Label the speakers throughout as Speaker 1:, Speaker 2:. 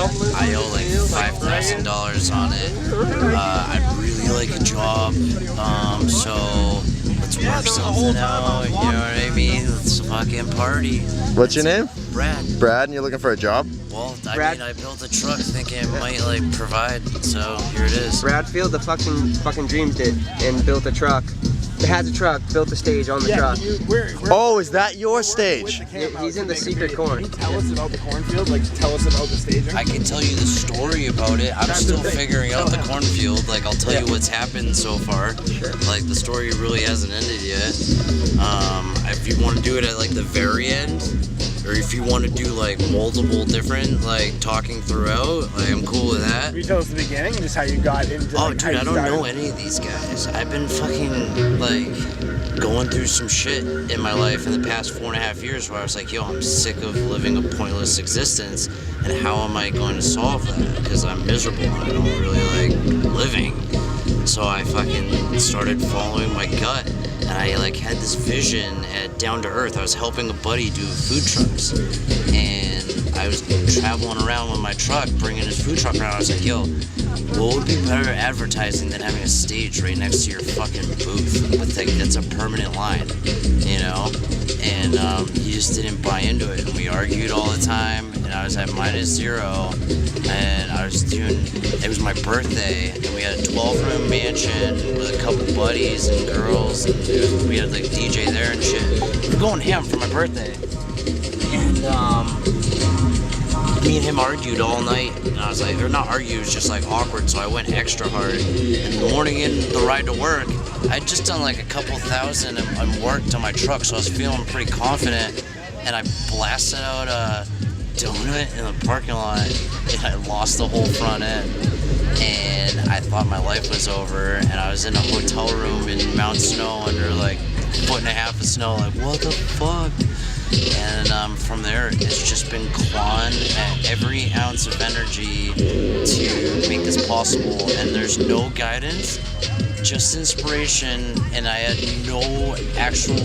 Speaker 1: I owe like $5,000 on it. I really like a job, so let's work something out, you know what I mean? Let's fucking party.
Speaker 2: What's your name?
Speaker 1: Brad.
Speaker 2: Brad, and you're looking for a job?
Speaker 1: Well, I mean, I built a truck thinking it might like provide, so here it is.
Speaker 3: Bradfield, the fucking dreams did, and built a truck. It has a truck, built a stage on the truck.
Speaker 2: Oh, is that your stage?
Speaker 3: He's in the secret corn.
Speaker 4: Can you tell us about the cornfield? Like, tell us about the staging?
Speaker 1: I can tell you the story about it. I'm still figuring out the cornfield. Like, I'll tell you what's happened so far. Like, the story really hasn't ended yet. If you want to do it at like the very end, or if you want to do like multiple different, like talking throughout, like I'm cool with that.
Speaker 4: Can you tell us the beginning, just how you got into
Speaker 1: Oh,
Speaker 4: like,
Speaker 1: dude, I don't know any of these guys. I've been fucking like going through some shit in my life in the past 4.5 years where I was like, yo, I'm sick of living a pointless existence, and how am I going to solve that? Because I'm miserable and I don't really like living. So I fucking started following my gut, and I like had this vision at Down to Earth. I was helping a buddy do food trucks, and I was traveling around with my truck, bringing his food truck around. I was like, yo, what would be better advertising than having a stage right next to your fucking booth with like, that's a permanent line, you know? And he just didn't buy into it, and we argued all the time, and I was at -0, and I was doing, it was my birthday, and we had a 12-room mansion with a couple buddies and girls, and we had like DJ there and shit. We were going ham for my birthday, and me and him argued all night, and I was like, or not argue, it was just like awkward, so I went extra hard. In the morning, in the ride to work, I'd just done like a couple thousand and worked on my truck, so I was feeling pretty confident, and I blasted out a donut in the parking lot, and I lost the whole front end, and I thought my life was over, and I was in a hotel room in Mount Snow under like 1.5 feet of snow, like what the fuck? And from there, it's just been clawing at every ounce of energy to make this possible, and there's no guidance, just inspiration, and I had no actual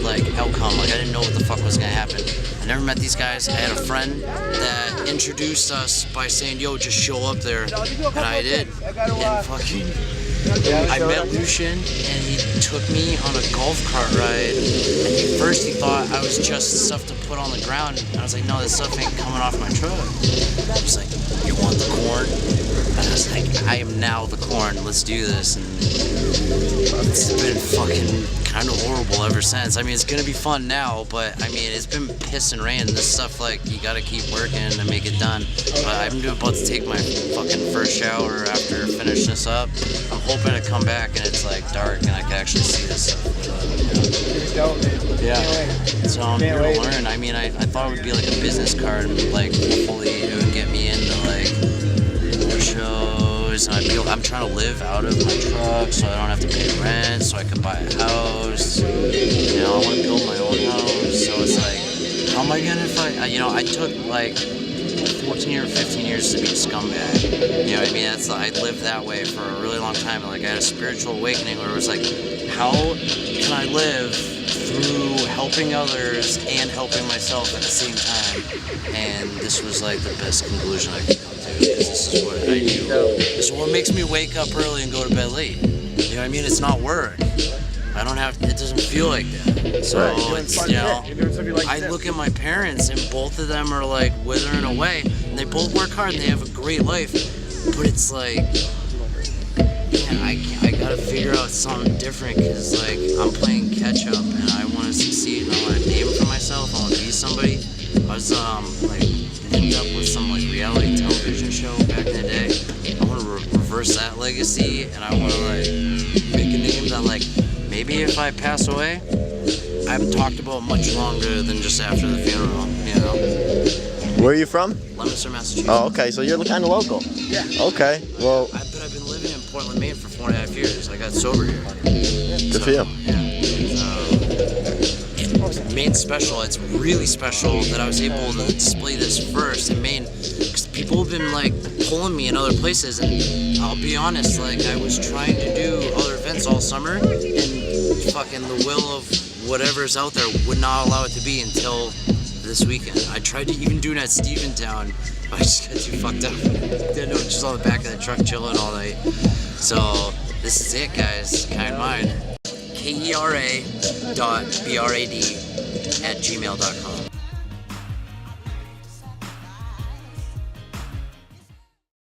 Speaker 1: like outcome. Like I didn't know what the fuck was gonna happen. I never met these guys. I had a friend that introduced us by saying, yo, just show up there, and I did, and fucking I met Lucian, and he took me on a golf cart ride, and at first he thought I was just stuff to put on the ground, and I was like, no, this stuff ain't coming off my truck. He was like, you want the corn? And I was like, I am now the corn, let's do this, and it's been fucking kind of horrible ever since. I mean, it's gonna be fun now, but I mean, it's been piss and rain. This stuff, like, you gotta keep working to make it done. But I'm about to take my fucking first shower after finishing this up. I'm hoping to come back and it's like dark and I can actually see this stuff. Yeah. So I'm here to learn. I mean, I thought it would be like a business card, and like hopefully it would get me into like more shows. And I'm trying to live out of my truck so I don't have to pay rent, so I can buy a house. You know, I want to build my own house. So it's like, how am I gonna fight? You know, I took like 14 or 15 years to be a scumbag. You know what I mean? I lived that way for a really long time. And like I had a spiritual awakening where it was like, how can I live through helping others and helping myself at the same time? And this was like the best conclusion I could come to, because this is what I do. This is what makes me wake up early and go to bed late. You know what I mean? It's not work. I don't have, it doesn't feel like that. So it's, you know, I look at my parents and both of them are like withering away, and they both work hard and they have a great life, but it's like, man, I gotta figure out something different, because like I'm playing catch up and I want to succeed and I want to name for myself. I want to be somebody. I was like linked up with some like reality television show back in the day. I want to reverse that legacy, and I want to like make a name that like, maybe if I pass away, I'm talked about much longer than just after the funeral, you know?
Speaker 2: Where are you from?
Speaker 1: Leominster, Massachusetts.
Speaker 2: Oh, okay, so you're kind of local.
Speaker 1: Yeah.
Speaker 2: Okay, well.
Speaker 1: But I've been living in Portland, Maine for 4.5 years. I got sober here.
Speaker 2: Good for you.
Speaker 1: Yeah. Maine's special. It's really special that I was able to display this first in Maine, because people have been like pulling me in other places, and I'll be honest, like I was trying to do other events all summer, and fucking the will of whatever's out there would not allow it to be until this weekend. I tried to even do it at Steventown, I just got too fucked up. Didn't know, just on the back of the truck chilling all night. So this is it, guys. Kind mind. KERA.BRAD@gmail.com.